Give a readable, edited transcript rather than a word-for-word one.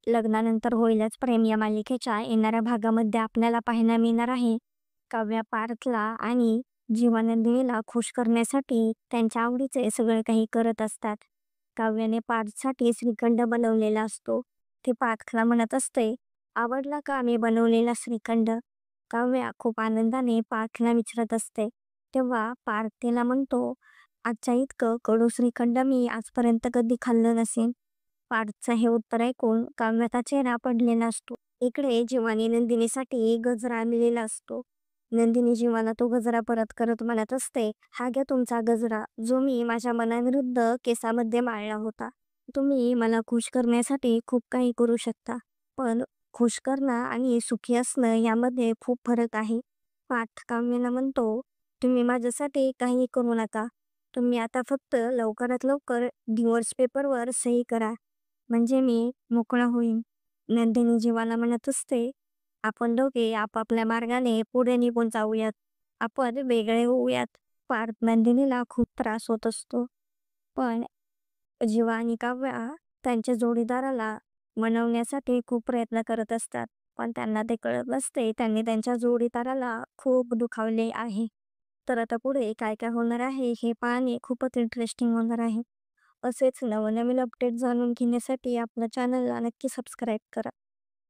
लग्नानंतर होईलच प्रेम या मालिकेच्या येणाऱ्या भागामध्ये आपल्याला पाहायला मिळणार आहे. काव्या पार्थला आणि जीवननंदिनीला खुश करण्यासाठी त्यांच्या आवडीचे सगळे काही करत असतात. काव्याने पार्थसाठी श्रीखंड बनवलेला असतो. ते पार्थला म्हणत असते, "आवडला का मी बनवलेला श्रीखंड?" काव्या खूप आनंदाने पार्थला विचारत असते. तेव्हा पार्थ तिला म्हणतो, "आजच्या इतकं कडू श्रीखंड मी आजपर्यंत कधी खाल्लं नसेन." पार्थचं हे उत्तर ऐकून काव्याचा चेहरा पडलेला असतो. इकडे जीवाने नंदिनीसाठी गजरा आणलेला असतो. नंदिनी जीवाला तो गजरा परत करत म्हणत असते, "हा घ्या तुमचा गजरा, जो मी माझ्या मनाविरुद्ध केसामध्ये माळला होता. तुम्ही मला खुश करण्यासाठी खूप काही करू शकता, पण खुश करणं आणि सुखी असणं यामध्ये खूप फरक आहे." पार्थ काव्याला म्हणतो, "तुम्ही माझ्यासाठी काही करू नका. तुम्ही आता फक्त लवकरात लवकर डिव्होर्स पेपरवर सही करा, म्हणजे मी मोकळा होईन." नंदिनी जीवाला म्हणत असते, "आपण दोघे आपापल्या मार्गाने पुढे निघून जाऊयात. आपण वेगळे होऊयात." पार्थ नंदिनीला खूप त्रास होत असतो. पण जीवा आणि काव्या त्यांच्या जोडीदाराला मनवण्यासाठी खूप प्रयत्न करत असतात. पण त्यांना ते कळत नसते त्यांनी त्यांच्या जोडीदाराला खूप दुखावले आहे. तर आता पुढे काय काय होणार आहे हे पाहणे खूपच इंटरेस्टिंग होणार आहे. असेच नवनवीन अपडेट जाणून घेण्यासाठी आपल्या चॅनलला नक्की सबस्क्राईब करा.